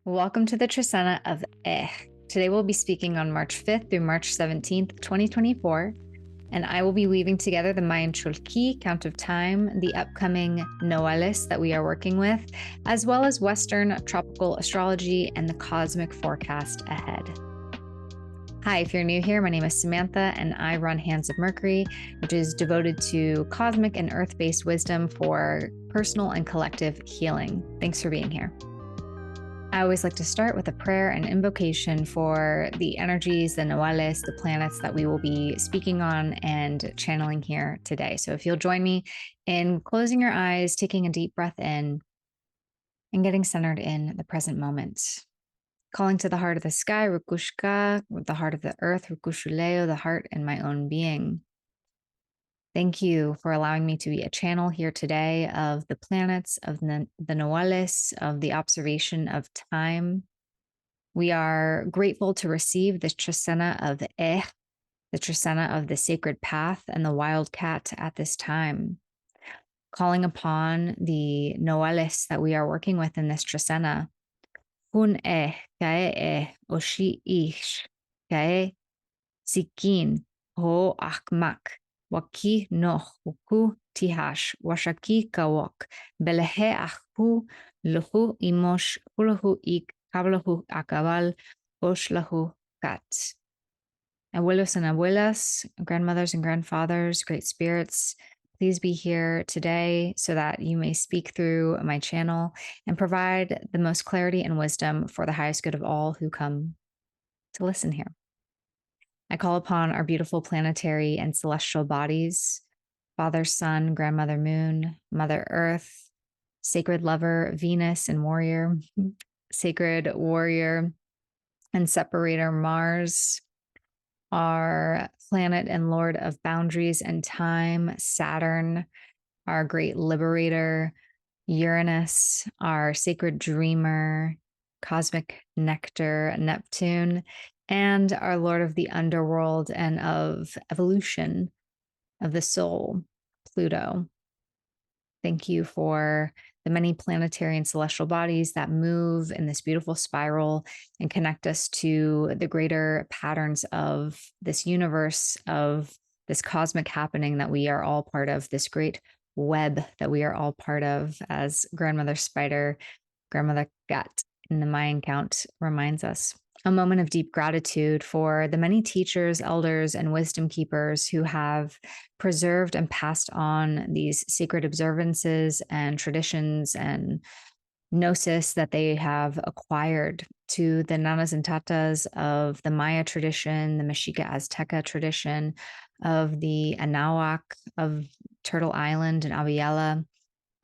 Welcome to the Trecena of Today we'll be speaking on March 5th through March 17th, 2024, and I will be weaving together the Mayan Cholq'Ij, count of time, the upcoming Noalis that we are working with, as well as Western tropical astrology and the cosmic forecast ahead. Hi, if you're new here, my name is Samantha, and I run Hands of Mercury, which is devoted to cosmic and earth-based wisdom for personal and collective healing. Thanks for being here. I always like to start with a prayer and invocation for the energies, the Noales, the planets that we will be speaking on and channeling here today. So if you'll join me in closing your eyes, taking a deep breath in, and getting centered in the present moment. Calling to the heart of the sky, Rukushka, the heart of the earth, Rukushuleo, the heart and my own being. Thank you for allowing me to be a channel here today of the planets, of the Noales, of the observation of time. We are grateful to receive the Trecena of the Trecena of the sacred path and the wildcat at this time. Calling upon the Noales that we are working with in this Trecena. Hun kae oshi ish, kae sikin ho akmak. Waki no huku tihash, washaki kawok, belehe akhu, luhu imosh, hulahu ik, kablahu akabal, oshlahu kat. Abuelos and abuelas, grandmothers and grandfathers, great spirits, please be here today so that you may speak through my channel and provide the most clarity and wisdom for the highest good of all who come to listen here. I call upon our beautiful planetary and celestial bodies, Father, Sun, Grandmother Moon, Mother Earth, Sacred Lover, Venus and Warrior, Sacred Warrior and Separator, Mars, our planet and Lord of Boundaries and Time, Saturn, our Great Liberator, Uranus, our Sacred Dreamer, Cosmic Nectar, Neptune, and our Lord of the Underworld and of evolution of the soul, Pluto. Thank you for the many planetary and celestial bodies that move in this beautiful spiral and connect us to the greater patterns of this universe, of this cosmic happening that we are all part of, this great web that we are all part of, as Grandmother Spider, Grandmother Gut in the Mayan count reminds us. A moment of deep gratitude for the many teachers, elders, and wisdom keepers who have preserved and passed on these sacred observances and traditions and gnosis that they have acquired, to the nanas and tatas of the Maya tradition, the Mexica Azteca tradition, of the Anahuac of Turtle Island and Aviala,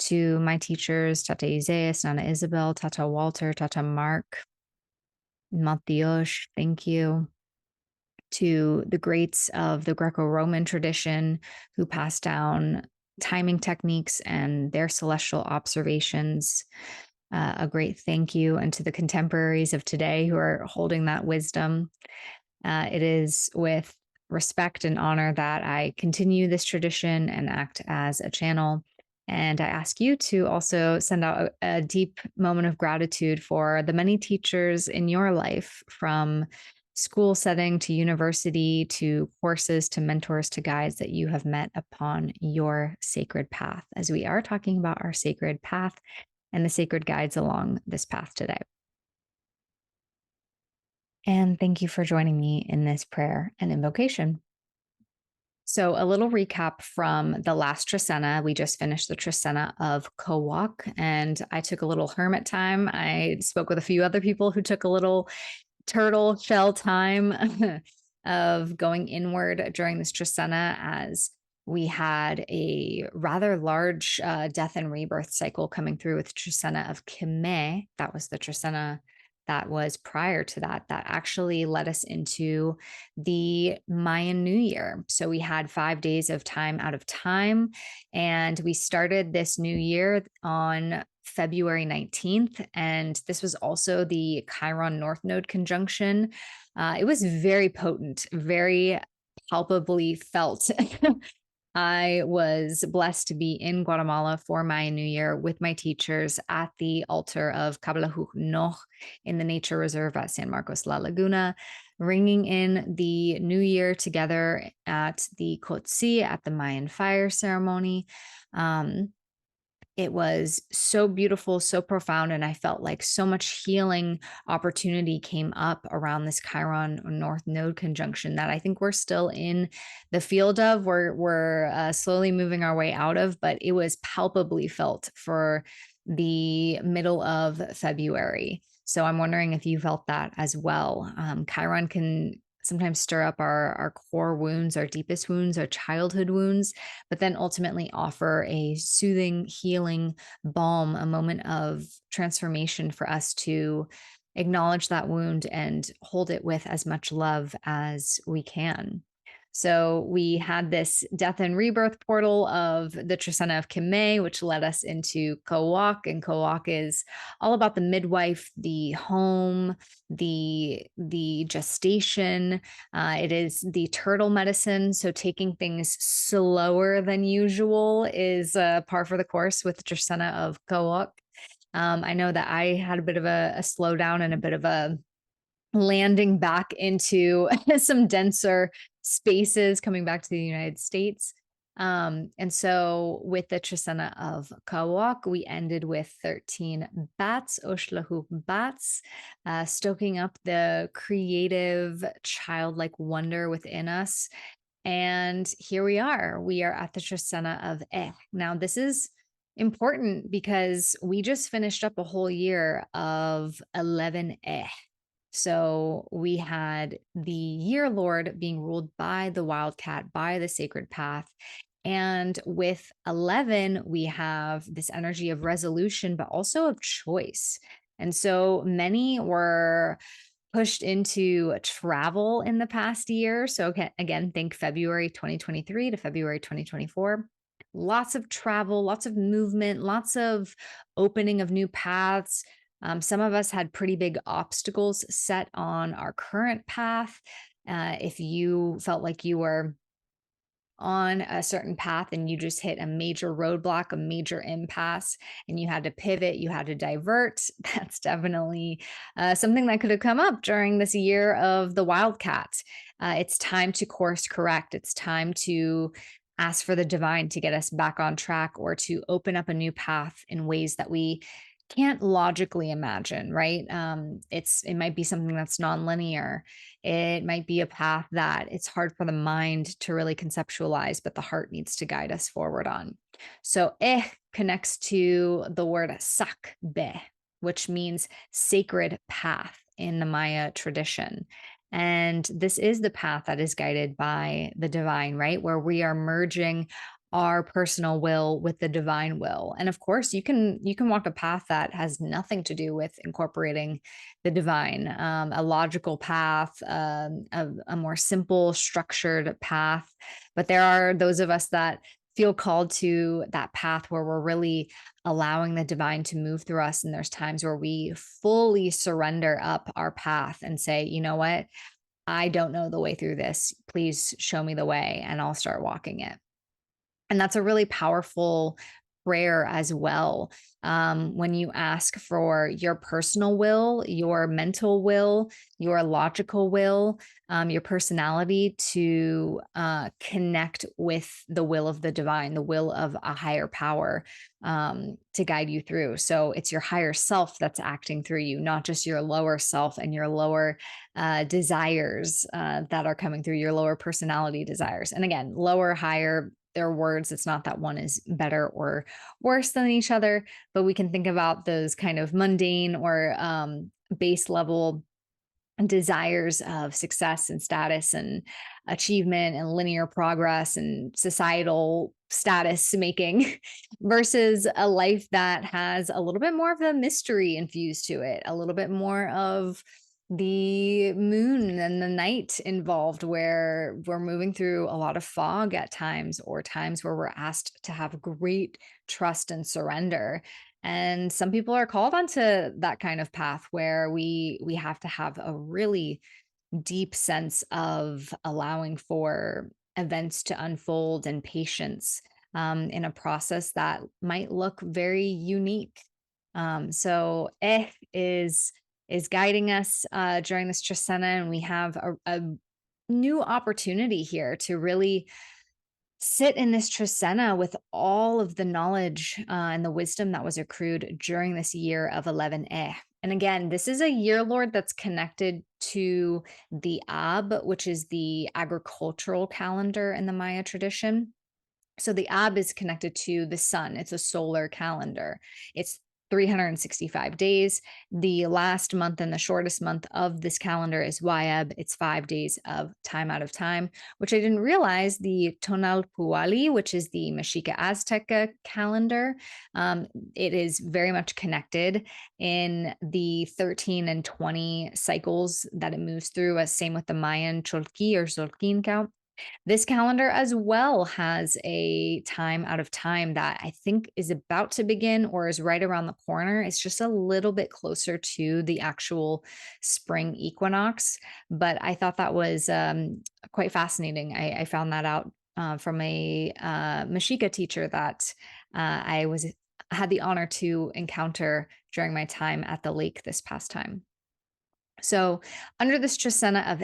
to my teachers, Tata Izaias, Nana Izabel, Tata Walter, Tata Mark, Matiosh, thank you, to the greats of the Greco-Roman tradition who passed down timing techniques and their celestial observations. A great thank you, and to the contemporaries of today who are holding that wisdom. It is with respect and honor that I continue this tradition and act as a channel. And I ask you to also send out a deep moment of gratitude for the many teachers in your life, from school setting to university to courses to mentors to guides that you have met upon your sacred path, as we are talking about our sacred path and the sacred guides along this path today. And thank you for joining me in this prayer and invocation. So a little recap from the last Trecena. We just finished the Trecena of Kowak, and I took a little hermit time. I spoke with a few other people who took a little turtle shell time of going inward during this Trecena, as we had a rather large death and rebirth cycle coming through with Trecena of Kime. That was the Trecena that was prior to that, that actually led us into the Mayan New Year. So we had 5 days of time out of time, and we started this new year on February 19th. And this was also the Chiron North Node conjunction. It was very potent, very palpably felt I was blessed to be in Guatemala for my New Year with my teachers at the altar of Kablahunoch in the nature reserve at San Marcos La Laguna, ringing in the New Year together at the Cholq'Ij at the Mayan fire ceremony. Um, it was so beautiful, so profound, and I felt like so much healing opportunity came up around this Chiron North Node conjunction that I think we're still in the field of. We're slowly moving our way out of, but it was palpably felt for the middle of February. So I'm wondering if you felt that as well. Chiron can sometimes stir up our core wounds, our deepest wounds, our childhood wounds, but then ultimately offer a soothing, healing balm, a moment of transformation for us to acknowledge that wound and hold it with as much love as we can. So we had this death and rebirth portal of the Trecena of Quaicain, which led us into Cholq'Ij, and Cholq'Ij is all about the midwife, the home, the gestation. It is the turtle medicine, so taking things slower than usual is par for the course with Trecena of Cholq'Ij. I know that I had a bit of a slowdown and a bit of a landing back into some denser spaces coming back to the United States. And so with the Trecena of Kawak, we ended with 13 bats, Oshlahu bats, stoking up the creative, childlike wonder within us. And here we are. We are at the Trecena of Now, this is important because we just finished up a whole year of 11 So we had the year lord being ruled by the wildcat, by the sacred path. And with 11, we have this energy of resolution, but also of choice. And so many were pushed into travel in the past year. So again, think February 2023 to February 2024. Lots of travel, lots of movement, lots of opening of new paths. Some of us had pretty big obstacles set on our current path. If you felt like you were on a certain path and you just hit a major roadblock, a major impasse, and you had to pivot, you had to divert, that's definitely something that could have come up during this year of the wildcat. It's time to course correct. It's time to ask for the divine to get us back on track or to open up a new path in ways that we can't logically imagine, right? It might be something that's nonlinear. It might be a path that it's hard for the mind to really conceptualize, but the heart needs to guide us forward on. So connects to the word sakbe, which means sacred path in the Maya tradition. And this is the path that is guided by the divine, right? Where we are merging our personal will with the divine will. And of course, you can walk a path that has nothing to do with incorporating the divine, a logical path, a more simple, structured path. But there are those of us that feel called to that path where we're really allowing the divine to move through us. And there's times where we fully surrender up our path and say, you know what? I don't know the way through this. Please show me the way and I'll start walking it. And that's a really powerful prayer as well. When you ask for your personal will, your mental will, your logical will, your personality to connect with the will of the divine, the will of a higher power to guide you through. So it's your higher self that's acting through you, not just your lower self and your lower desires that are coming through, your lower personality desires. And again, lower, higher, they're words. It's not that one is better or worse than each other, but we can think about those kind of mundane or base level desires of success and status and achievement and linear progress and societal status making versus a life that has a little bit more of a mystery infused to it, a little bit more of the moon and the night involved, where we're moving through a lot of fog at times, or times where we're asked to have great trust and surrender. And some people are called onto that kind of path where we have to have a really deep sense of allowing for events to unfold and patience in a process that might look very unique. So is guiding us during this Trecena, and we have a new opportunity here to really sit in this Trecena with all of the knowledge and the wisdom that was accrued during this year of 11 And again, this is a year lord that's connected to the Ab, which is the agricultural calendar in the Maya tradition. So the Ab is connected to the sun. It's a solar calendar. It's 365 days. The last month and the shortest month of this calendar is Wayab. It's 5 days of time out of time, which I didn't realize. The Tonal Puali, which is the Mexica Azteca calendar, it is very much connected in the 13 and 20 cycles that it moves through, as same with the Mayan Cholq'Ij or Xolquin count. This calendar as well has a time out of time that I think is about to begin or is right around the corner. It's just a little bit closer to the actual spring equinox. But I thought that was quite fascinating. I found that out from a Mexica teacher that I had the honor to encounter during my time at the lake this past time. So, under this Trecena of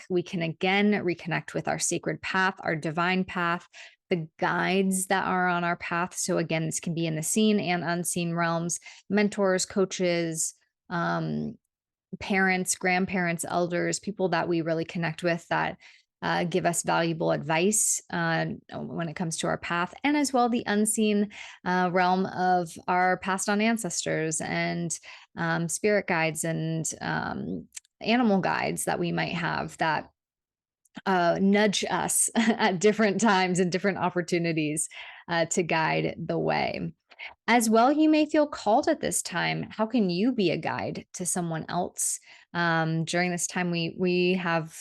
we can again reconnect with our sacred path, our divine path, the guides that are on our path. So, again, this can be in the seen and unseen realms, mentors, coaches, um, parents, grandparents, elders, people that we really connect with that give us valuable advice when it comes to our path, and as well the unseen realm of our passed on ancestors and spirit guides and animal guides that we might have that nudge us at different times and different opportunities to guide the way. As well, you may feel called at this time. How can you be a guide to someone else? During this time, we have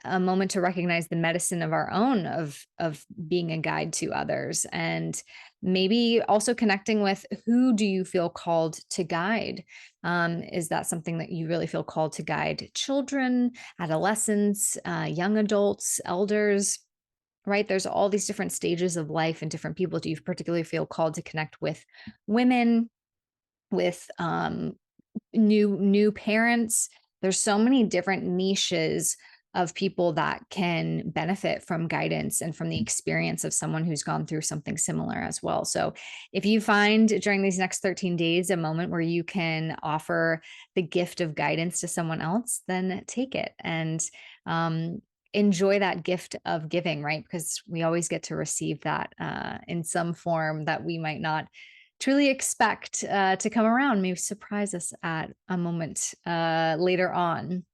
a moment to recognize the medicine of our own of being a guide to others, and maybe also connecting with who do you feel called to guide. Is that something that you really feel called to guide? Children, adolescents, young adults, elders, right? There's all these different stages of life and different people. Do you particularly feel called to connect with women, with new parents? There's so many different niches of people that can benefit from guidance and from the experience of someone who's gone through something similar as well. So if you find during these next 13 days a moment where you can offer the gift of guidance to someone else, then take it and enjoy that gift of giving, right? Because we always get to receive that in some form that we might not truly expect to come around, maybe surprise us at a moment later on.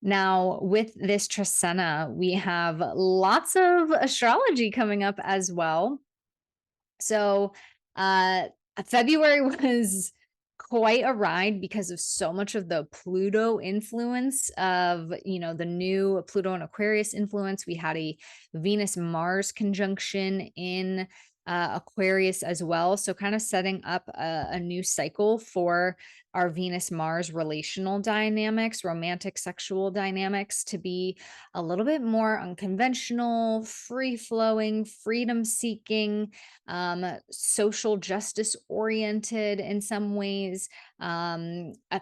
Now, with this Trecena, we have lots of astrology coming up as well. So, February was quite a ride because of so much of the Pluto influence of, the new Pluto and Aquarius influence. We had a Venus Mars conjunction in Aquarius as well. So, kind of setting up a new cycle for our Venus Mars relational dynamics, romantic sexual dynamics to be a little bit more unconventional, free flowing, freedom seeking, social justice oriented in some ways,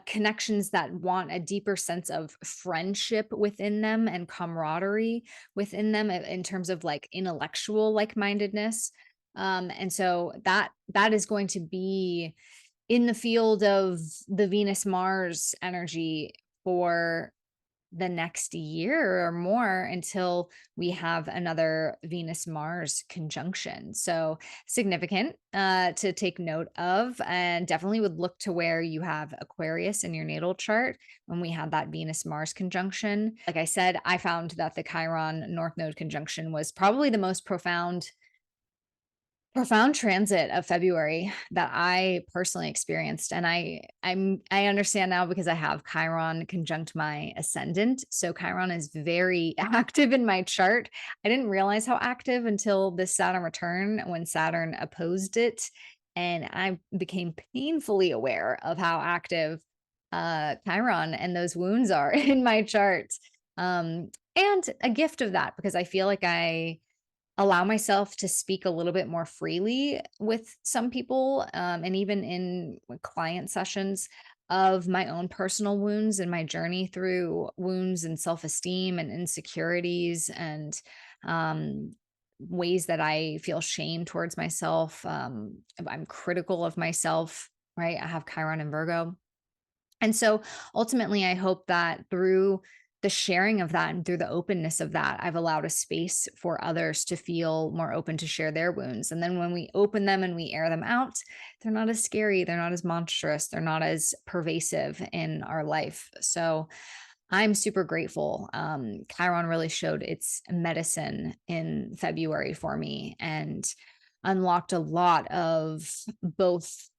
connections that want a deeper sense of friendship within them and camaraderie within them in terms of like intellectual like mindedness. And so that is going to be in the field of the Venus Mars energy for the next year or more until we have another Venus Mars conjunction. So significant to take note of, and definitely would look to where you have Aquarius in your natal chart when we had that Venus Mars conjunction. Like I said, I found that the Chiron North Node conjunction was probably the most profound transit of February that I personally experienced. And I understand now because I have Chiron conjunct my ascendant. So Chiron is very active in my chart. I didn't realize how active until this Saturn return when Saturn opposed it. And I became painfully aware of how active Chiron and those wounds are in my chart. And a gift of that, because I feel like I allow myself to speak a little bit more freely with some people, and even in client sessions, of my own personal wounds and my journey through wounds and self-esteem and insecurities and um, ways that I feel shame towards myself. I'm critical of myself, right? I have Chiron and Virgo. And so ultimately, I hope that through the sharing of that and through the openness of that, I've allowed a space for others to feel more open to share their wounds. And then when we open them and we air them out, they're not as scary, they're not as monstrous, they're not as pervasive in our life. So I'm super grateful. Chiron really showed its medicine in February for me and unlocked a lot of both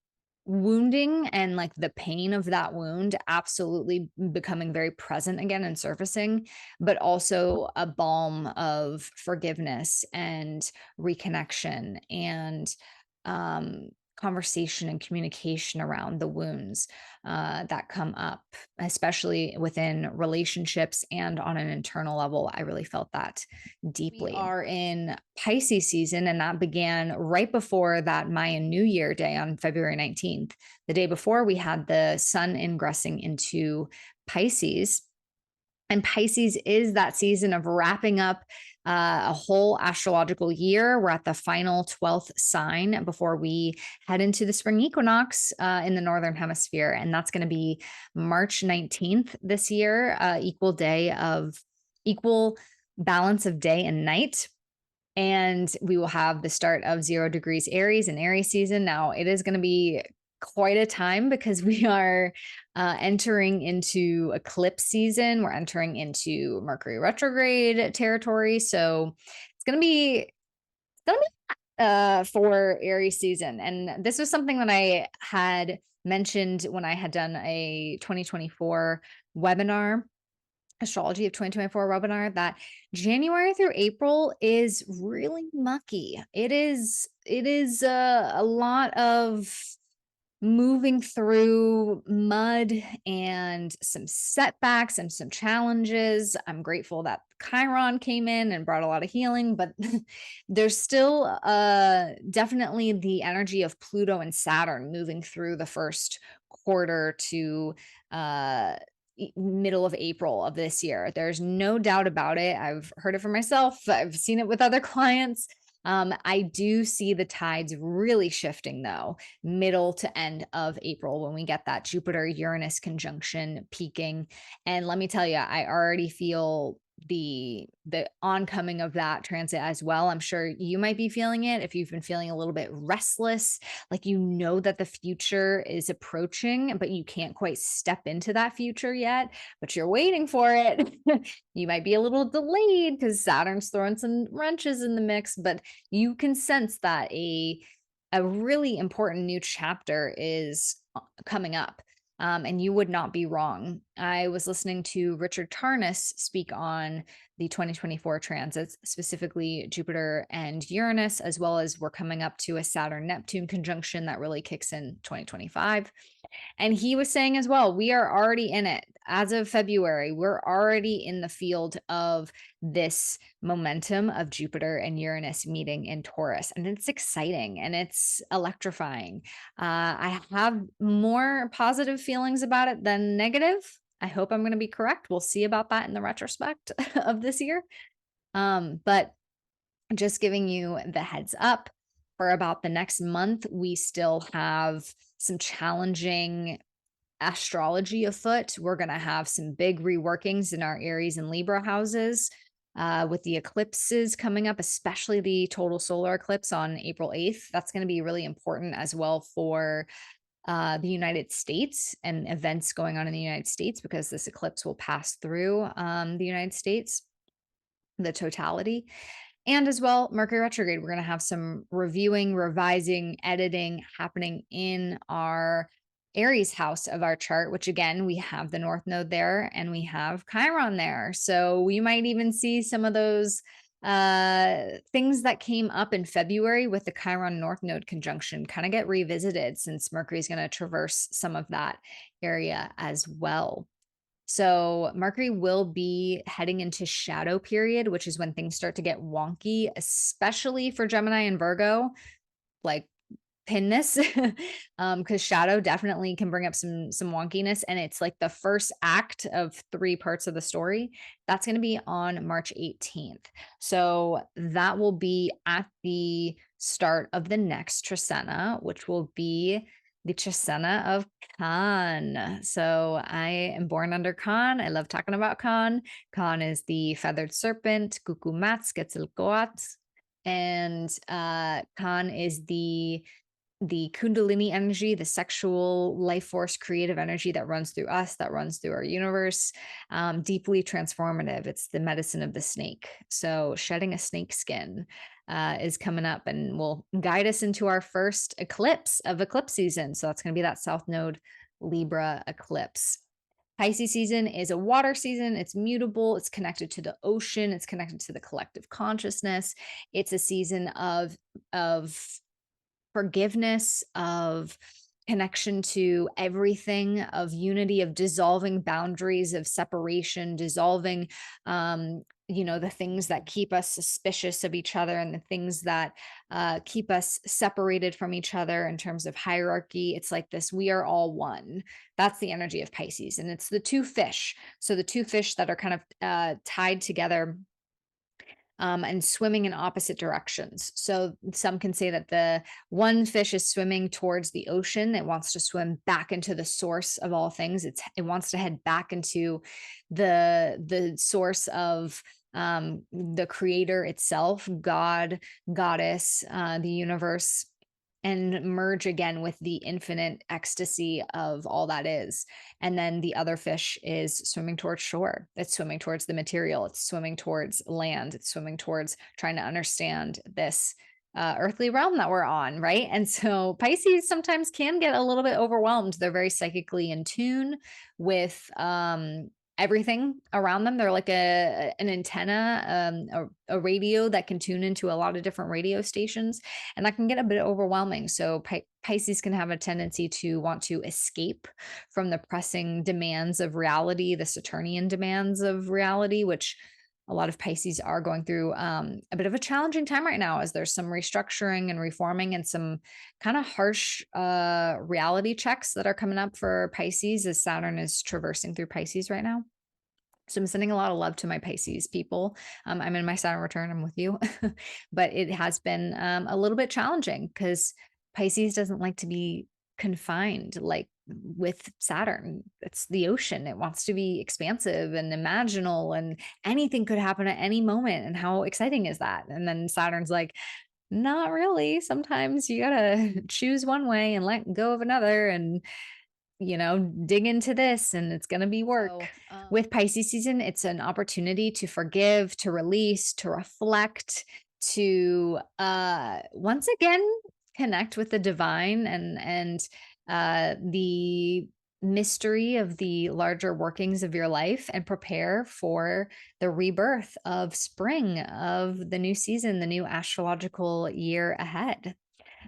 wounding and like the pain of that wound absolutely becoming very present again and surfacing, but also a balm of forgiveness and reconnection and um, conversation and communication around the wounds that come up, especially within relationships and on an internal level. I really felt that deeply. We are in Pisces season, and that began right before that Mayan New Year day on February 19th. The day before, we had the sun ingressing into Pisces. And Pisces is that season of wrapping up a whole astrological year. We're at the final 12th sign before we head into the spring equinox in the Northern Hemisphere. And that's going to be March 19th this year, equal balance of day and night. And we will have the start of 0 degrees Aries and Aries season. Now, it is going to be quite a time because we are entering into eclipse season. We're entering into Mercury retrograde territory. So it's going to be for Aries season. And this was something that I had mentioned when I had done a 2024 webinar, Astrology of 2024 webinar, that January through April is really mucky. It is a lot of moving through mud and some setbacks and some challenges. I'm grateful that Chiron came in and brought a lot of healing, but there's still definitely the energy of Pluto and Saturn moving through the first quarter to uh middle of April of this year. There's no doubt about it. I've heard it for myself. I've seen it with other clients. I do see the tides really shifting though, middle to end of April when we get that Jupiter Uranus conjunction peaking. And let me tell you, I already feel the oncoming of that transit as well. I'm sure you might be feeling it if you've been feeling a little bit restless, like you know that the future is approaching, but you can't quite step into that future yet, but you're waiting for it. You might be a little delayed because Saturn's throwing some wrenches in the mix, but you can sense that a really important new chapter is coming up. And you would not be wrong. I was listening to Richard Tarnas speak on the 2024 transits, specifically Jupiter and Uranus, as well as we're coming up to a Saturn-Neptune conjunction that really kicks in 2025. And he was saying as well, we are already in it. As of February, we're already in the field of this momentum of Jupiter and Uranus meeting in Taurus. And it's exciting and it's electrifying. I have more positive feelings about it than negative. I hope I'm going to be correct. We'll see about that in the retrospect of this year. But just giving you the heads up, for about the next month, we still have some challenging astrology afoot. We're going to have some big reworkings in our Aries and Libra houses with the eclipses coming up, especially the total solar eclipse on April 8th. That's going to be really important as well for the United States and events going on in the United States, because this eclipse will pass through the United States, the totality. And as well, Mercury retrograde, we're going to have some reviewing, revising, editing happening in our Aries house of our chart, which again, we have the North Node there and we have Chiron there. So we might even see some of those things that came up in February with the Chiron North Node conjunction kind of get revisited, since Mercury is going to traverse some of that area as well. So Mercury will be heading into shadow period, which is when things start to get wonky, especially for Gemini and Virgo. Like, pin this because shadow definitely can bring up some wonkiness, and it's like the first act of three parts of the story. That's going to be on March 18th, so that will be at the start of the next Trecena, which will be the Trecena of Khan. So I am born under Khan. I love talking about Khan. Khan is the feathered serpent, Kukumats, Quetzalcoatl, and Khan is the Kundalini energy, the sexual life force, creative energy that runs through us, that runs through our universe, deeply transformative. It's the medicine of the snake. So, shedding a snake skin is coming up and will guide us into our first eclipse of eclipse season. So, that's going to be that South Node Libra eclipse. Pisces season is a water season. It's mutable. It's connected to the ocean. It's connected to the collective consciousness. It's a season of forgiveness, of connection to everything, of unity, of dissolving boundaries, of separation, dissolving the things that keep us suspicious of each other, and the things that keep us separated from each other in terms of hierarchy. It's like this: we are all one. That's the energy of Pisces, and it's the two fish. So the two fish that are kind of tied together and swimming in opposite directions. So some can say that the one fish is swimming towards the ocean. It wants to swim back into the source of all things. It wants to head back into the source of the creator itself, God, goddess, the universe, and merge again with the infinite ecstasy of all that is. And then the other fish is swimming towards shore. It's swimming towards the material. It's swimming towards land. It's swimming towards trying to understand this earthly realm that we're on, right? And so Pisces sometimes can get a little bit overwhelmed. They're very psychically in tune with everything around them. They're like an antenna, a radio that can tune into a lot of different radio stations, and that can get a bit overwhelming. So Pisces can have a tendency to want to escape from the pressing demands of reality, the Saturnian demands of reality, which a lot of Pisces are going through a bit of a challenging time right now, as there's some restructuring and reforming and some kind of harsh reality checks that are coming up for Pisces as Saturn is traversing through Pisces right now. So I'm sending a lot of love to my Pisces people. I'm in my Saturn return. I'm with you. But it has been a little bit challenging because Pisces doesn't like to be confined like with Saturn. It's the ocean. It wants to be expansive and imaginal, and anything could happen at any moment. And how exciting is that? And then Saturn's like, not really. Sometimes you got to choose one way and let go of another. And dig into this, and it's going to be work. With Pisces season, it's an opportunity to forgive, to release, to reflect, to once again connect with the divine and the mystery of the larger workings of your life, and prepare for the rebirth of spring, of the new season, the new astrological year ahead.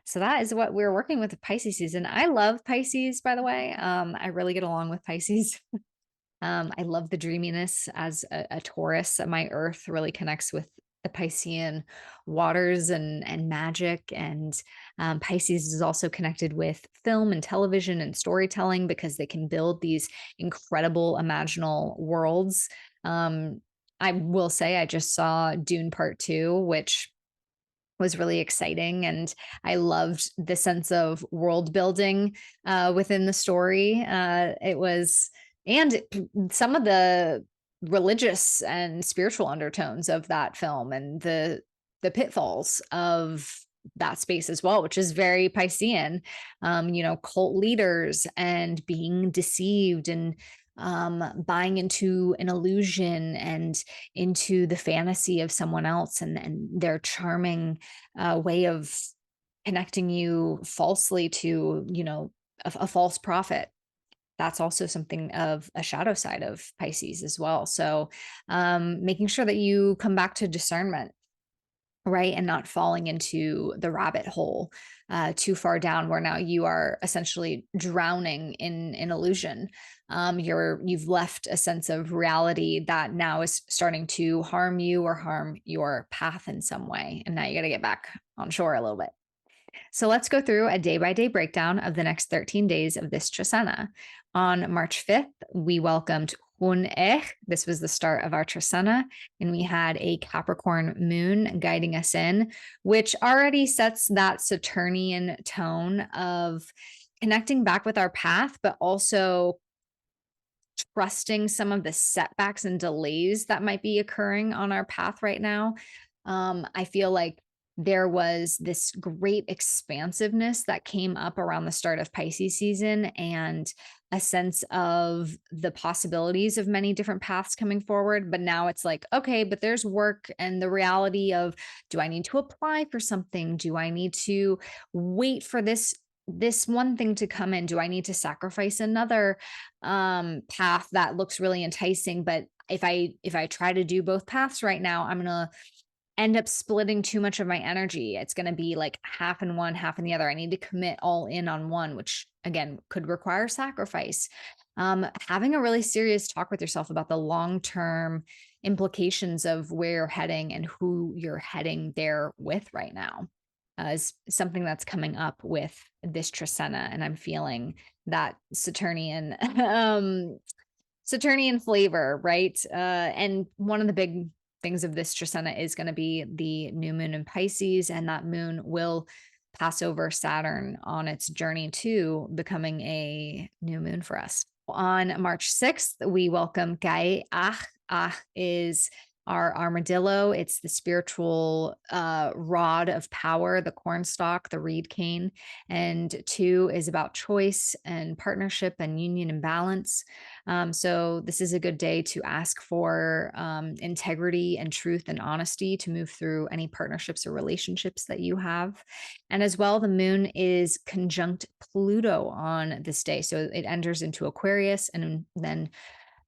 So that is what we're working with the Pisces season. I love Pisces, by the way. I really get along with Pisces. I love the dreaminess as a Taurus. My Earth really connects with the Piscean waters and magic. And Pisces is also connected with film and television and storytelling, because they can build these incredible imaginal worlds. I will say I just saw Dune Part 2, which was really exciting, and I loved the sense of world building within the story. It was, and some of the religious and spiritual undertones of that film, and the pitfalls of that space as well, which is very Piscean. Cult leaders and being deceived, and buying into an illusion and into the fantasy of someone else, and their charming way of connecting you falsely to a false prophet. That's also something of a shadow side of Pisces as well. So making sure that you come back to discernment. right? And not falling into the rabbit hole too far down, where now you are essentially drowning in illusion. You've left a sense of reality that now is starting to harm you or harm your path in some way. And now you got to get back on shore a little bit. So let's go through a day by day breakdown of the next 13 days of this Trecena. On March 5th, we welcomed Cholq'Ij. This was the start of our Trecena, and we had a Capricorn moon guiding us in, which already sets that Saturnian tone of connecting back with our path, but also trusting some of the setbacks and delays that might be occurring on our path right now. I feel like there was this great expansiveness that came up around the start of Pisces season, and a sense of the possibilities of many different paths coming forward. But now it's like, okay, but there's work and the reality of, do I need to apply for something? Do I need to wait for this one thing to come in? Do I need to sacrifice another path that looks really enticing? But if I try to do both paths right now, I'm gonna end up splitting too much of my energy. It's going to be like half in one, half in the other. I need to commit all in on one, which again could require sacrifice. Having a really serious talk with yourself about the long-term implications of where you're heading and who you're heading there with right now is something that's coming up with this Trecena. And I'm feeling that Saturnian Saturnian flavor, right? And one of the big things of this Trecena is going to be the new moon in Pisces, and that moon will pass over Saturn on its journey to becoming a new moon for us. On March 6th, we welcome Cacao. Is our armadillo. It's the spiritual rod of power, the cornstalk, the reed cane. And 2 is about choice and partnership and union and balance. So this is a good day to ask for integrity and truth and honesty to move through any partnerships or relationships that you have. And as well, the moon is conjunct Pluto on this day. So it enters into Aquarius and then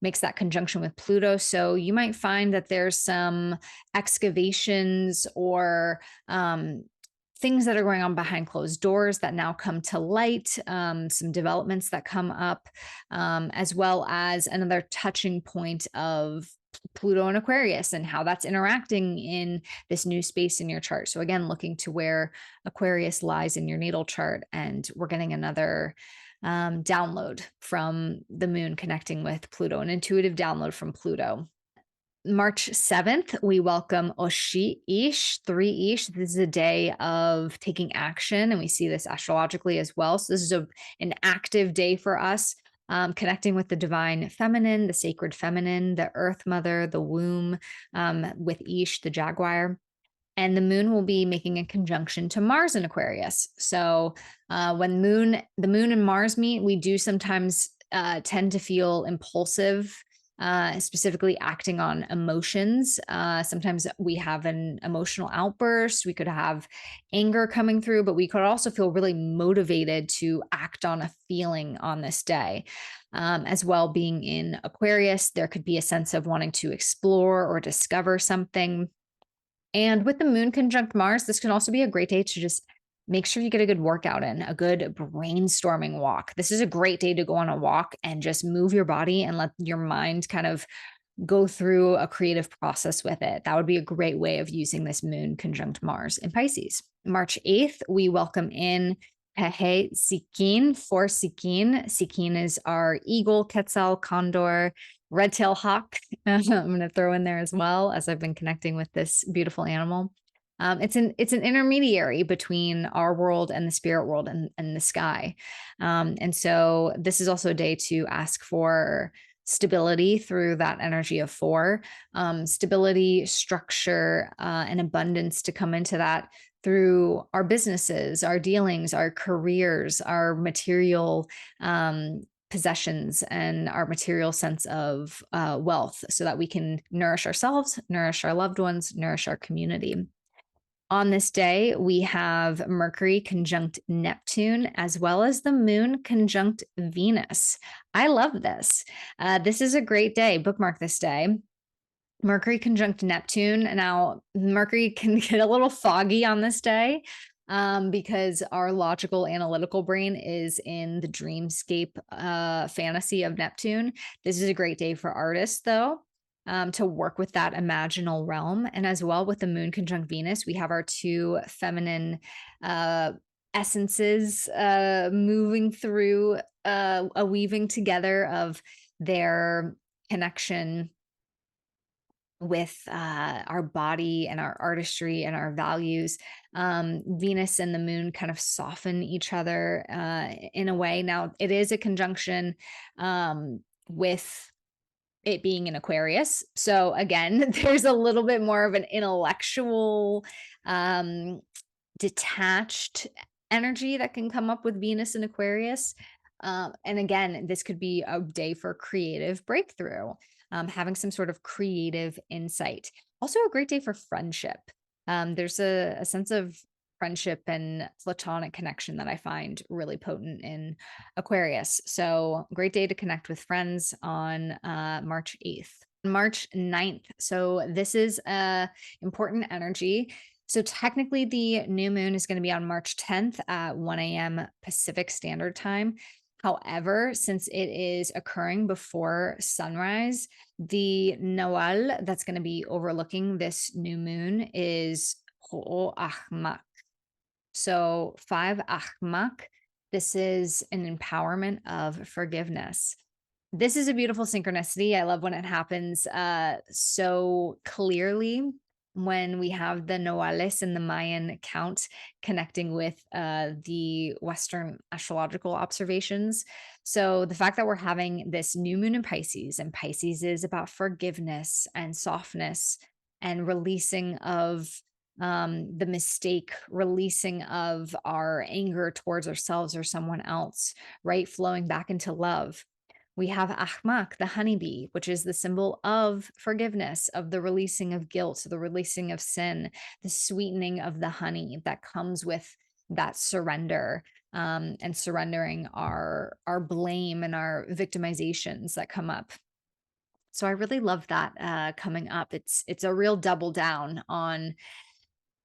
makes that conjunction with Pluto. So you might find that there's some excavations or things that are going on behind closed doors that now come to light, some developments that come up, as well as another touching point of Pluto and Aquarius and how that's interacting in this new space in your chart. So again, looking to where Aquarius lies in your natal chart, and we're getting another download from the moon connecting with Pluto, an intuitive download from Pluto. March 7th, we welcome Oshi-ish, 3-ish. This is a day of taking action, and we see this astrologically as well. So this is an active day for us, connecting with the divine feminine, the sacred feminine, the earth mother, the womb, with Ish, the jaguar. And the moon will be making a conjunction to Mars in Aquarius. So when the moon and Mars meet, we do sometimes tend to feel impulsive, specifically acting on emotions. Sometimes we have an emotional outburst. We could have anger coming through, but we could also feel really motivated to act on a feeling on this day. As well, being in Aquarius, there could be a sense of wanting to explore or discover something. And with the moon conjunct Mars, this can also be a great day to just make sure you get a good workout in, a good brainstorming walk. This is a great day to go on a walk and just move your body and let your mind kind of go through a creative process with it. That would be a great way of using this moon conjunct Mars in Pisces. March 8th, we welcome in Pehe Sikin for Sikin. Sikin is our eagle, quetzal, condor, red-tailed hawk. I'm going to throw in there as well, as I've been connecting with this beautiful animal. It's an intermediary between our world and the spirit world and the sky. And so this is also a day to ask for stability through that energy of 4, stability, structure, and abundance to come into that through our businesses, our dealings, our careers, our material possessions, and our material sense of wealth, so that we can nourish ourselves, nourish our loved ones, nourish our community. On this day, we have Mercury conjunct Neptune, as well as the moon conjunct Venus. I love this. This is a great day. Bookmark this day. Mercury conjunct Neptune. Now, Mercury can get a little foggy on this day because our logical analytical brain is in the dreamscape fantasy of Neptune. This is a great day for artists, though, to work with that imaginal realm. And as well with the moon conjunct Venus, we have our two feminine essences moving through a weaving together of their connection with our body and our artistry and our values. Venus and the moon kind of soften each other in a way. Now, it is a conjunction with it being in Aquarius. So, again, there's a little bit more of an intellectual, um, detached energy that can come up with Venus and Aquarius. And again, this could be a day for creative breakthrough, having some sort of creative insight. Also, a great day for friendship. There's a sense of friendship and platonic connection that I find really potent in Aquarius. So, great day to connect with friends on March 8th. March 9th. So, this is a important energy. So technically, the new moon is going to be on March 10th at 1 a.m. Pacific Standard Time. However, since it is occurring before sunrise, the Nawal that's going to be overlooking this new moon is Cholq'Ij. So 5 Ahmak, this is an empowerment of forgiveness. This is a beautiful synchronicity. I love when it happens so clearly when we have the Noales and the Mayan count connecting with the Western astrological observations. So the fact that we're having this new moon in Pisces, and Pisces is about forgiveness and softness and releasing of the mistake, releasing of our anger towards ourselves or someone else, right? Flowing back into love. We have Ahmak, the honeybee, which is the symbol of forgiveness, of the releasing of guilt, the releasing of sin, the sweetening of the honey that comes with that surrender, and surrendering our blame and our victimizations that come up. So I really love that coming up. It's a real double down on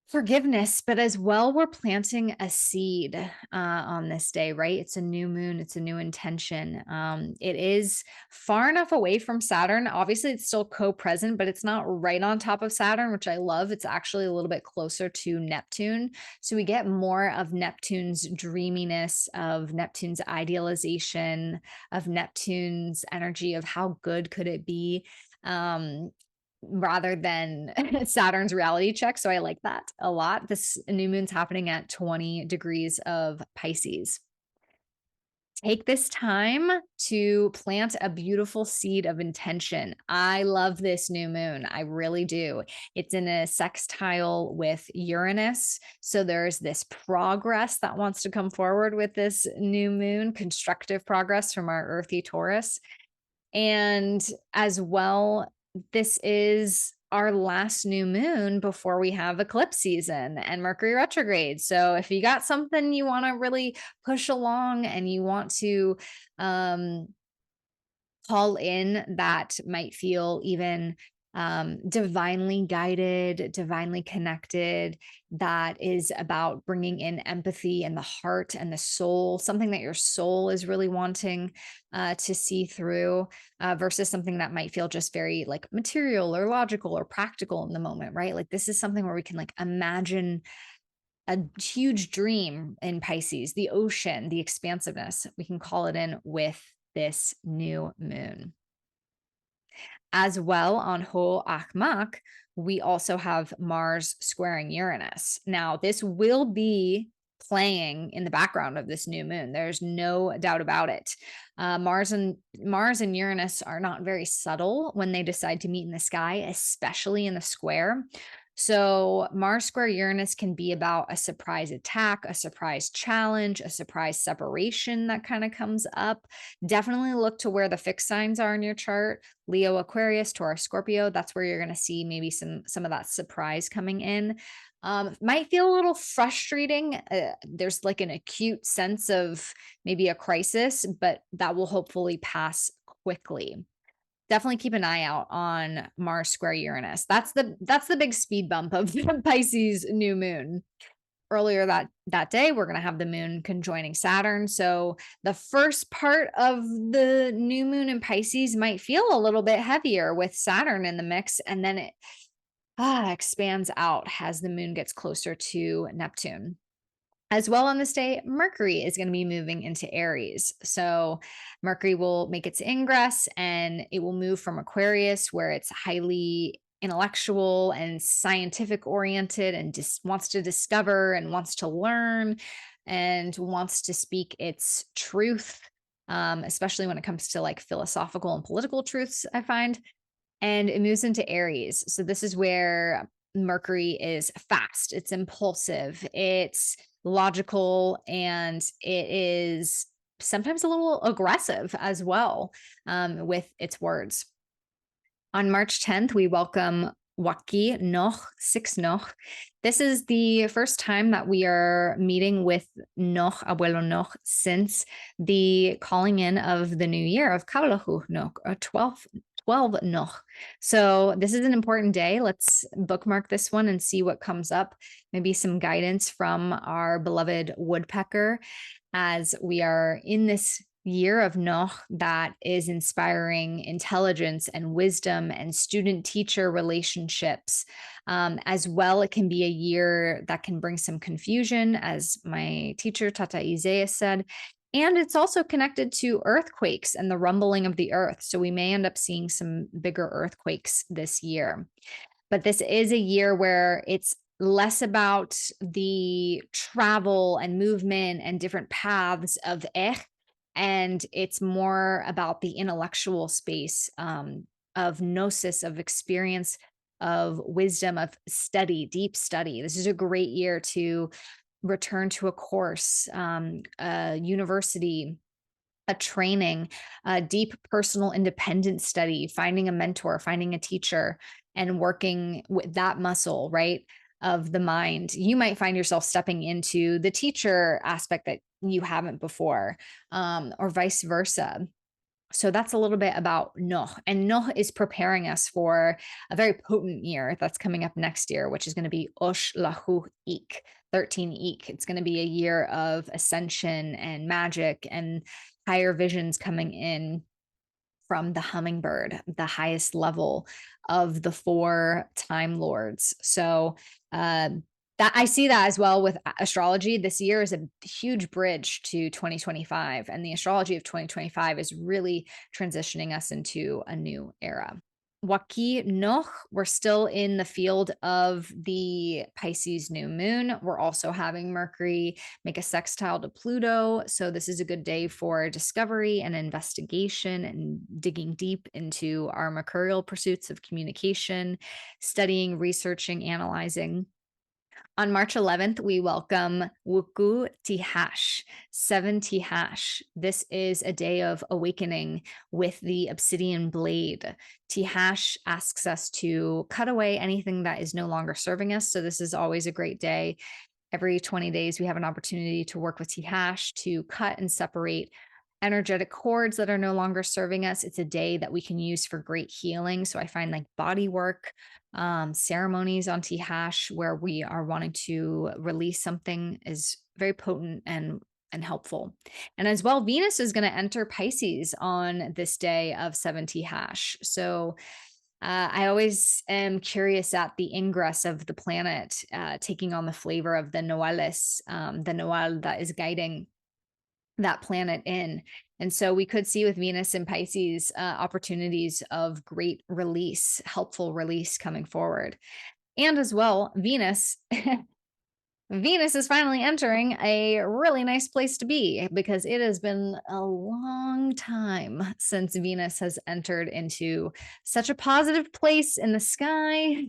forgiveness, but as well, we're planting a seed on this day, right? It's a new moon, it's a new intention. It is far enough away from Saturn. Obviously, it's still co-present, but it's not right on top of Saturn, which I love. It's actually a little bit closer to Neptune. So we get more of Neptune's dreaminess, of Neptune's idealization, of Neptune's energy of how good could it be. Rather than Saturn's reality check. So I like that a lot. This new moon's happening at 20 degrees of Pisces. Take this time to plant a beautiful seed of intention. I love this new moon. I really do. It's in a sextile with Uranus. So there's this progress that wants to come forward with this new moon, constructive progress from our earthy Taurus. And as well, this is our last new moon before we have eclipse season and Mercury retrograde. So if you got something you want to really push along and you want to call in that might feel even divinely guided, divinely connected, that is about bringing in empathy and the heart and the soul, something that your soul is really wanting to see through versus something that might feel just very like material or logical or practical in the moment, right? Like this is something where we can like imagine a huge dream in Pisces, the ocean, the expansiveness. We can call it in with this new moon. As well, on Ho-Akmak, we also have Mars squaring Uranus. Now, this will be playing in the background of this new moon. There's no doubt about it. Mars and Uranus are not very subtle when they decide to meet in the sky, especially in the square. So Mars square Uranus can be about a surprise attack, a surprise challenge, a surprise separation that kind of comes up. Definitely look to where the fixed signs are in your chart. Leo, Aquarius, Taurus, Scorpio. That's where you're going to see maybe some of that surprise coming in. Might feel a little frustrating. There's like an acute sense of maybe a crisis, but that will hopefully pass quickly. definitely keep an eye out on Mars square Uranus. That's the big speed bump of the Pisces new moon. Earlier that day, we're going to have the moon conjoining Saturn. So the first part of the new moon in Pisces might feel a little bit heavier with Saturn in the mix, and then it expands out as the moon gets closer to Neptune. As well, on this day, Mercury is going to be moving into Aries. So Mercury will make its ingress and it will move from Aquarius, where it's highly intellectual and scientific oriented and just wants to discover and wants to learn and wants to speak its truth, especially when it comes to like philosophical and political truths, I find. And it moves into Aries. So this is where Mercury is fast, it's impulsive, it's logical, and it is sometimes a little aggressive as well, with its words. On March 10th, we welcome Waki Noch, 6 Noch. This is the first time that we are meeting with Noch, Abuelo Noch, since the calling in of the new year of Kaulahu Noch, 12 Noch. So this is an important day. Let's bookmark this one and see what comes up. Maybe some guidance from our beloved woodpecker as we are in this year of Noh that is inspiring intelligence and wisdom and student-teacher relationships. As well, it can be a year that can bring some confusion, as my teacher, Tata Izaias, said. And it's also connected to earthquakes and the rumbling of the earth. So we may end up seeing some bigger earthquakes this year. But this is a year where it's less about the travel and movement and different paths of and it's more about the intellectual space, of gnosis, of experience, of wisdom, of study, deep study. This is a great year to return to a course, a university, a training, a deep personal independent study, finding a mentor, finding a teacher, and working with that muscle, right, of the mind. You might find yourself stepping into the teacher aspect that you haven't before, or vice versa. So that's a little bit about Noh. And Noh is preparing us for a very potent year that's coming up next year, which is going to be Osh Lahu Ik, 13 Ik. It's going to be a year of ascension and magic and higher visions coming in from the hummingbird, the highest level of the 4 time lords. So that I see that as well with astrology. This year is a huge bridge to 2025, and the astrology of 2025 is really transitioning us into a new era. Waki Noch, we're still in the field of the Pisces new moon. We're also having Mercury make a sextile to Pluto. So this is a good day for discovery and investigation and digging deep into our mercurial pursuits of communication, studying, researching, analyzing. On March 11th, we welcome Wuku Tihash, 7 Tihash. This is a day of awakening with the obsidian blade. Tihash asks us to cut away anything that is no longer serving us. So this is always a great day. Every 20 days, we have an opportunity to work with Tihash to cut and separate energetic cords that are no longer serving us. It's a day that we can use for great healing. So I find like body work, ceremonies on Tihash where we are wanting to release something is very potent and helpful. And as well, Venus is going to enter Pisces on this day of 7 Tihash. So I always am curious at the ingress of the planet, taking on the flavor of the Noalis, the Noal that is guiding that planet in. And so we could see with Venus and Pisces opportunities of great release, helpful release coming forward. And as well, Venus, Venus is finally entering a really nice place to be because it has been a long time since Venus has entered into such a positive place in the sky.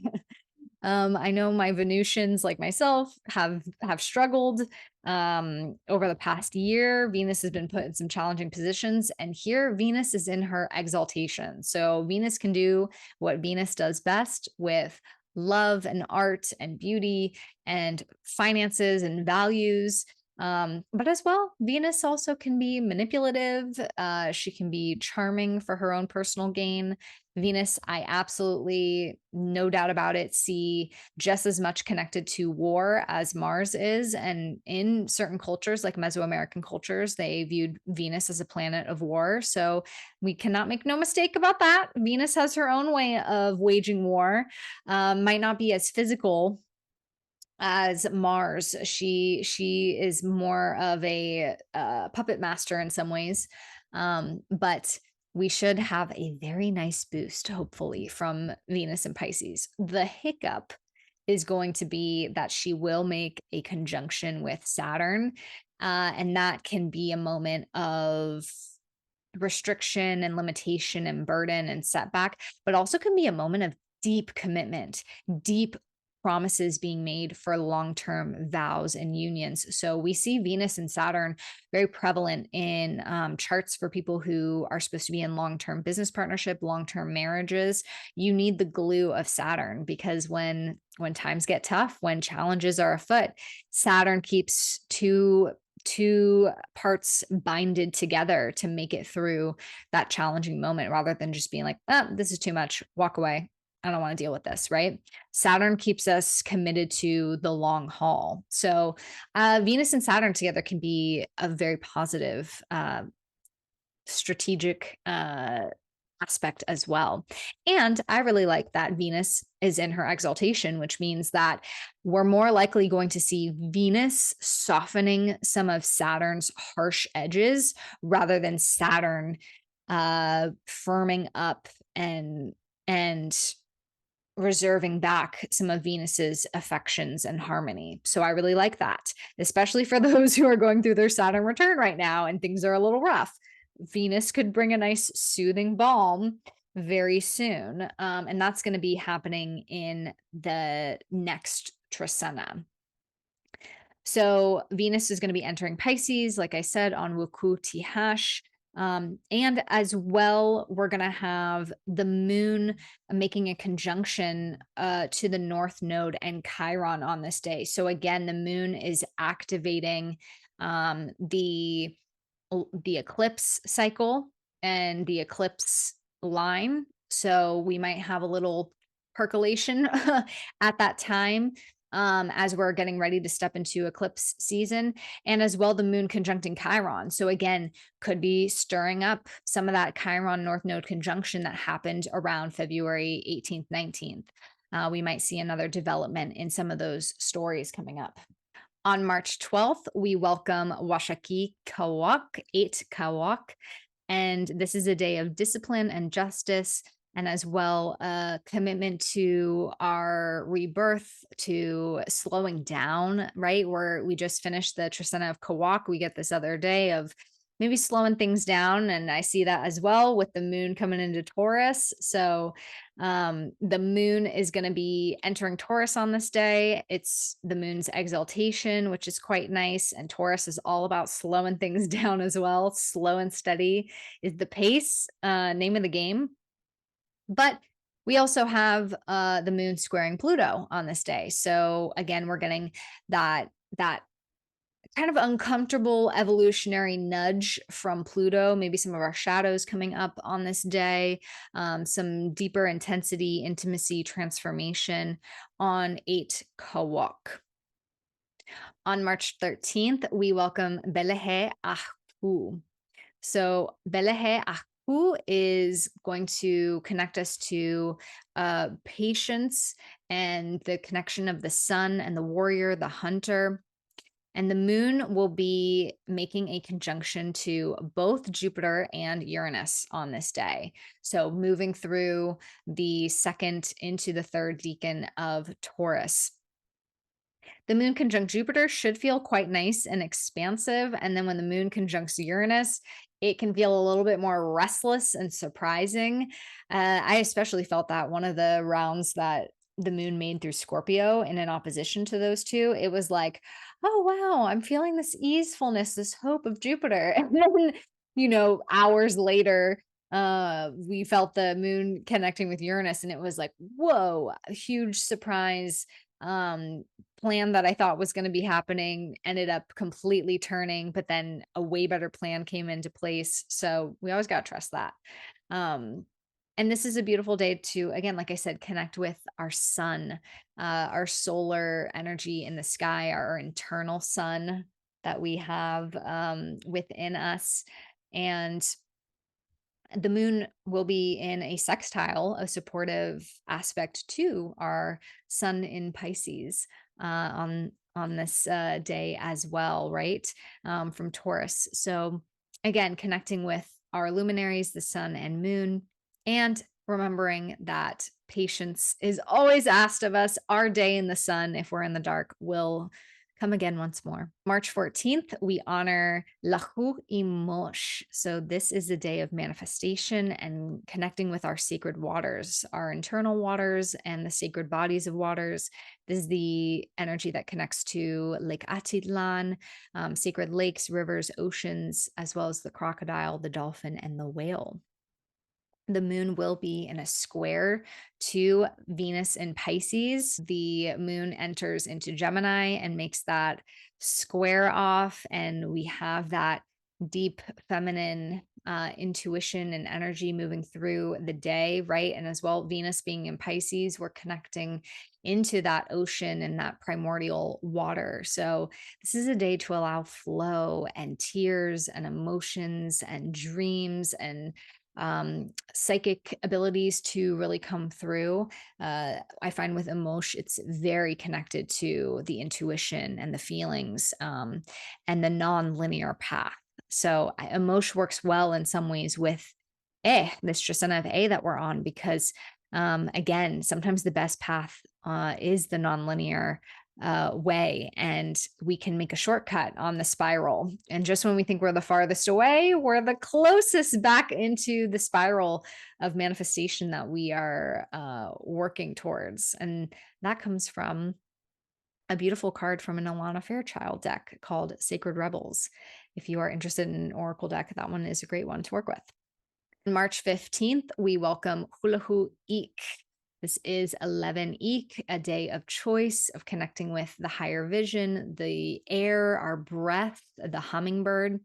I know my Venusians, like myself, have struggled over the past year. Venus has been put in some challenging positions, and here Venus is in her exaltation. So Venus can do what Venus does best with love and art and beauty and finances and values. But as well, Venus also can be manipulative. She can be charming for her own personal gain. Venus, I absolutely, no doubt about it, see just as much connected to war as Mars is. And in certain cultures, like Mesoamerican cultures, they viewed Venus as a planet of war. So we cannot make no mistake about that. Venus has her own way of waging war. Might not be as physical as Mars. She is more of a puppet master in some ways, but we should have a very nice boost, hopefully, from Venus and Pisces. The hiccup is going to be that she will make a conjunction with Saturn, and that can be a moment of restriction and limitation and burden and setback, but also can be a moment of deep commitment, deep promises being made for long-term vows and unions. So we see Venus and Saturn very prevalent in charts for people who are supposed to be in long-term business partnership, long-term marriages. You need the glue of Saturn, because when times get tough, when challenges are afoot, Saturn keeps two parts binded together to make it through that challenging moment, rather than just being like, oh, this is too much, walk away, I don't want to deal with this, right? Saturn keeps us committed to the long haul. So Venus and Saturn together can be a very positive strategic aspect as well. And I really like that Venus is in her exaltation, which means that we're more likely going to see Venus softening some of Saturn's harsh edges, rather than Saturn firming up and reserving back some of Venus's affections and harmony. So I really like that, especially for those who are going through their Saturn return right now and things are a little rough. Venus could bring a nice soothing balm very soon. And that's going to be happening in the next Trecena. So Venus is going to be entering Pisces, like I said, on Wuku and as well, we're going to have the moon making a conjunction to the North Node and Chiron on this day. So again, the moon is activating the eclipse cycle and the eclipse line. So we might have a little percolation at that time, as we're getting ready to step into eclipse season, and as well the moon conjuncting Chiron. So again, could be stirring up some of that Chiron North Node conjunction that happened around February 18th, 19th. We might see another development in some of those stories coming up. On March 12th, we welcome Washaki Kawak, 8 Kawak, and this is a day of discipline and justice, and as well a commitment to our rebirth, to slowing down, right? We just finished the Trecena of Kawak. We get this other day of maybe slowing things down, and I see that as well with the moon coming into Taurus. So the moon is going to be entering Taurus on this day. It's the moon's exaltation, which is quite nice. And Taurus is all about slowing things down as well. Slow and steady is the pace, name of the game. But we also have the moon squaring Pluto on this day. So again, we're getting that kind of uncomfortable evolutionary nudge from Pluto, maybe some of our shadows coming up on this day, some deeper intensity, intimacy, transformation on 8 Kawak. On March 13th, we welcome Belehe-Ahku. So Belehe-Ahku is going to connect us to patience and the connection of the sun and the warrior, the hunter. And the moon will be making a conjunction to both Jupiter and Uranus on this day. So moving through the second into the third decan of Taurus. The moon conjunct Jupiter should feel quite nice and expansive. And then when the moon conjuncts Uranus, it can feel a little bit more restless and surprising. I especially felt that one of the rounds that the moon made through Scorpio and in opposition to those two, it was like, oh, wow, I'm feeling this easefulness, this hope of Jupiter. And then, hours later, we felt the moon connecting with Uranus, and it was like, whoa, a huge surprise, plan that I thought was going to be happening ended up completely turning, but then a way better plan came into place. So we always got to trust that. Um, and this is a beautiful day to, again, like I said, connect with our sun, our solar energy in the sky, our internal sun that we have within us. And the moon will be in a sextile, a supportive aspect to our sun in Pisces on this day as well, right? From Taurus. So again, connecting with our luminaries, the sun and moon, and remembering that patience is always asked of us. Our day in the sun, if we're in the dark, will come again once more. March 14th, we honor Cholq'Ij. So this is a day of manifestation and connecting with our sacred waters, our internal waters and the sacred bodies of waters. This is the energy that connects to Lake Atitlan, sacred lakes, rivers, oceans, as well as the crocodile, the dolphin, and the whale. The moon will be in a square to Venus in Pisces. The moon enters into Gemini and makes that square off. And we have that deep feminine intuition and energy moving through the day, right? And as well, Venus being in Pisces, we're connecting into that ocean and that primordial water. So, this is a day to allow flow and tears and emotions and dreams and psychic abilities to really come through. I find with emotion, it's very connected to the intuition and the feelings and the non-linear path. So emotion works well in some ways with this Trecena of that we're on, because again, sometimes the best path is the non-linear way, and we can make a shortcut on the spiral. And just when we think we're the farthest away, we're the closest back into the spiral of manifestation that we are working towards. And that comes from a beautiful card from an Alana Fairchild deck called Sacred Rebels. If you are interested in an oracle deck, that one is a great one to work with. March 15th, we welcome Cholq'Ij. This is 11-Ik, a day of choice, of connecting with the higher vision, the air, our breath, the hummingbird.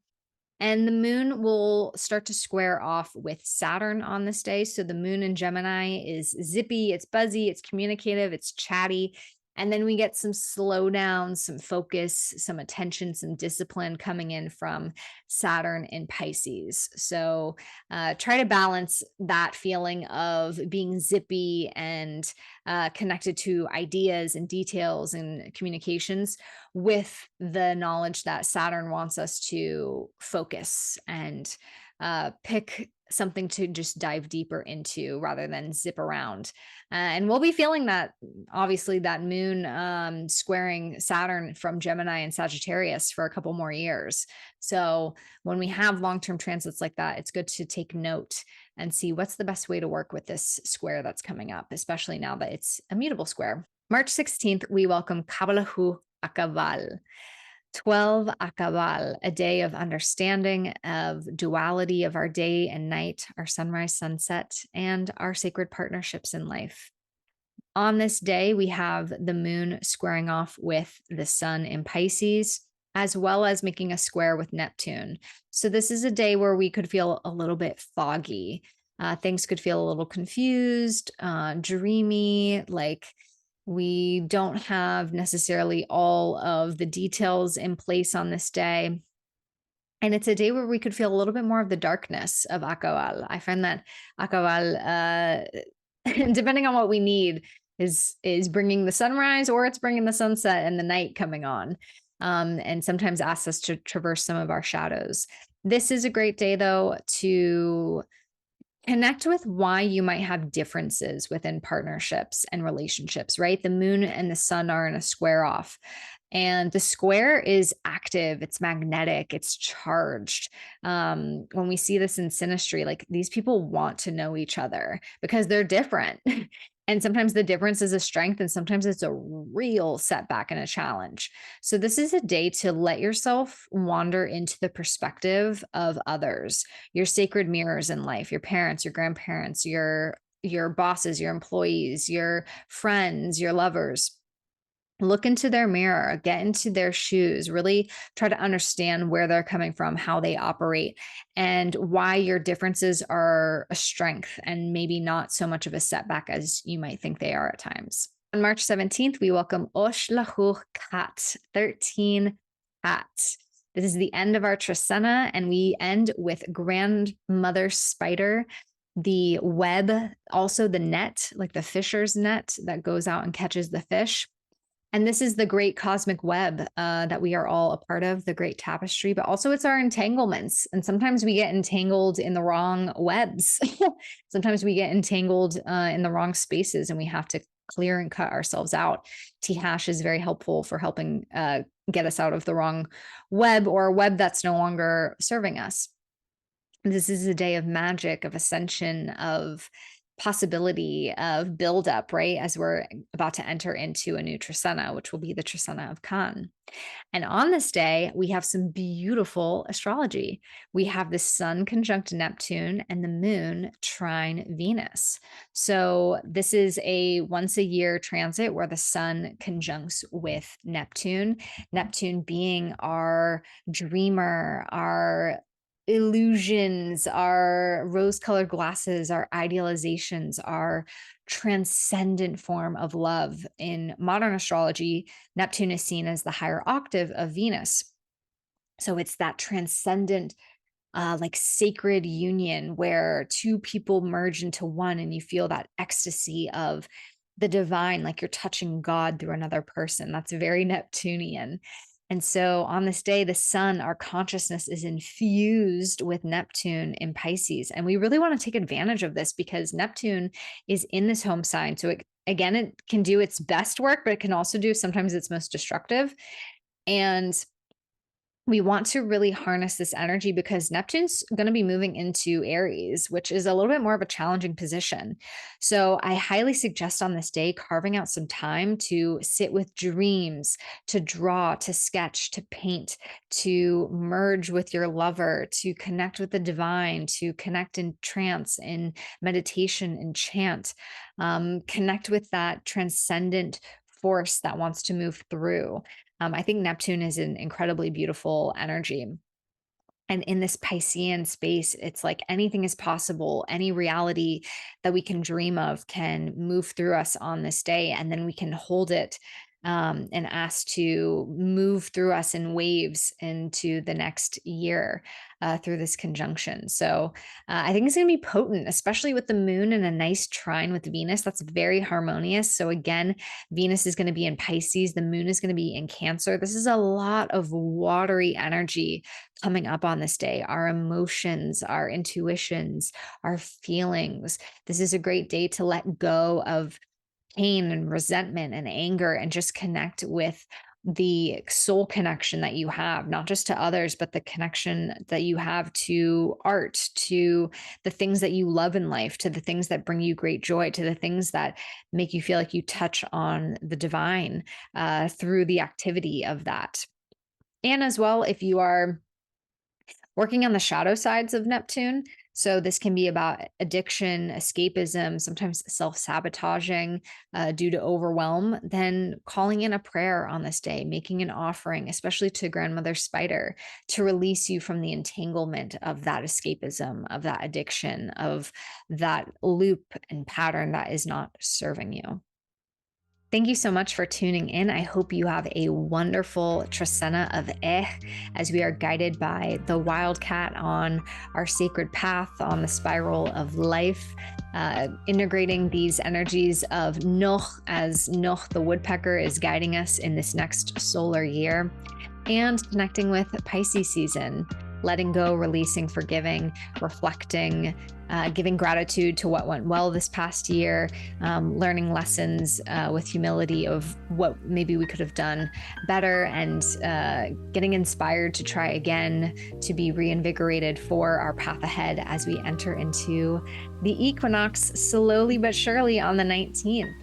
And the moon will start to square off with Saturn on this day. So the moon in Gemini is zippy, it's buzzy, it's communicative, it's chatty. And then we get some slowdown, some focus, some attention, some discipline coming in from Saturn in Pisces. So try to balance that feeling of being zippy and connected to ideas and details and communications with the knowledge that Saturn wants us to focus and pick something to just dive deeper into rather than zip around. And we'll be feeling that, obviously, that moon squaring Saturn from Gemini and Sagittarius for a couple more years. So when we have long-term transits like that, it's good to take note and see what's the best way to work with this square that's coming up, especially now that it's a mutable square. March 16th, we welcome Kabalahu Akabal. 12 Akabal, a day of understanding, of duality of our day and night, our sunrise, sunset, and our sacred partnerships in life. On this day, we have the moon squaring off with the sun in Pisces, as well as making a square with Neptune. So this is a day where we could feel a little bit foggy. Things could feel a little confused, dreamy, like we don't have necessarily all of the details in place on this day. And it's a day where we could feel a little bit more of the darkness of Akawal. I find that Akawal, depending on what we need, is bringing the sunrise, or it's bringing the sunset and the night coming on. And sometimes asks us to traverse some of our shadows. This is a great day, though, to connect with why you might have differences within partnerships and relationships, right? The moon and the sun are in a square off. And the square is active, it's magnetic, it's charged. When we see this in synastry, like these people want to know each other because they're different. And sometimes the difference is a strength, and sometimes it's a real setback and a challenge. So this is a day to let yourself wander into the perspective of others, your sacred mirrors in life, your parents, your grandparents, your bosses, your employees, your friends, your lovers. look into their mirror, get into their shoes, really try to understand where they're coming from, how they operate, and why your differences are a strength and maybe not so much of a setback as you might think they are at times. On March 17th, we welcome Cholq'Ij Cat, 13 cats. This is the end of our Trecena, and we end with Grandmother Spider, the web, also the net, like the fisher's net that goes out and catches the fish. And this is the great cosmic web that we are all a part of, the great tapestry, but also it's our entanglements. And sometimes we get entangled in the wrong webs. Sometimes we get entangled in the wrong spaces and we have to clear and cut ourselves out. T-hash is very helpful for helping get us out of the wrong web or a web that's no longer serving us. This is a day of magic, of ascension, of possibility, of buildup, right? As we're about to enter into a new Trecena, which will be the Trecena of Khan. And on this day, we have some beautiful astrology. We have the sun conjunct Neptune and the moon trine Venus. So this is a once a year transit where the sun conjuncts with Neptune, Neptune being our dreamer, our illusions, our rose-colored glasses, our idealizations, our transcendent form of love. In modern astrology, Neptune is seen as the higher octave of Venus. So it's that transcendent, like sacred union where two people merge into one and you feel that ecstasy of the divine, like you're touching God through another person. That's very Neptunian. And so on this day, the sun, our consciousness is infused with Neptune in Pisces. And we really want to take advantage of this because Neptune is in this home sign. So it can do its best work, but it can also do sometimes its most destructive. And we want to really harness this energy because Neptune's going to be moving into Aries, which is a little bit more of a challenging position. So I highly suggest on this day carving out some time to sit with dreams, to draw, to sketch, to paint, to merge with your lover, to connect with the divine, to connect in trance, in meditation, in chant, connect with that transcendent force that wants to move through. I think Neptune is an incredibly beautiful energy. And in this Piscean space, it's like anything is possible. Any reality that we can dream of can move through us on this day, and then we can hold it and ask to move through us in waves into the next year through this conjunction. So I think it's going to be potent, especially with the moon in a nice trine with Venus. That's very harmonious. So again, Venus is going to be in Pisces. The moon is going to be in Cancer. This is a lot of watery energy coming up on this day. Our emotions, our intuitions, our feelings. This is a great day to let go of pain and resentment and anger and just connect with the soul connection that you have, not just to others, but the connection that you have to art, to the things that you love in life, to the things that bring you great joy, to the things that make you feel like you touch on the divine through the activity of that. And as well, if you are working on the shadow sides of Neptune. So this can be about addiction, escapism, sometimes self-sabotaging due to overwhelm, then calling in a prayer on this day, making an offering, especially to Grandmother Spider, to release you from the entanglement of that escapism, of that addiction, of that loop and pattern that is not serving you. Thank you so much for tuning in. I hope you have a wonderful Trecena of as we are guided by the wildcat on our sacred path on the spiral of life, integrating these energies of Noch as Noch the woodpecker is guiding us in this next solar year, and connecting with Pisces season, letting go, releasing, forgiving, reflecting, giving gratitude to what went well this past year, learning lessons with humility of what maybe we could have done better, and getting inspired to try again, to be reinvigorated for our path ahead as we enter into the equinox slowly but surely on the 19th.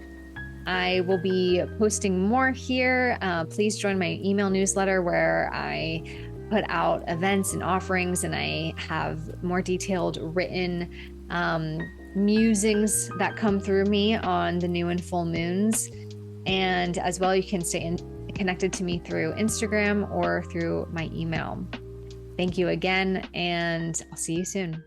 I will be posting more here. Please join my email newsletter where I put out events and offerings, and I have more detailed written musings that come through me on the new and full moons. And as well, you can stay connected to me through Instagram or through my email. Thank you again, and I'll see you soon.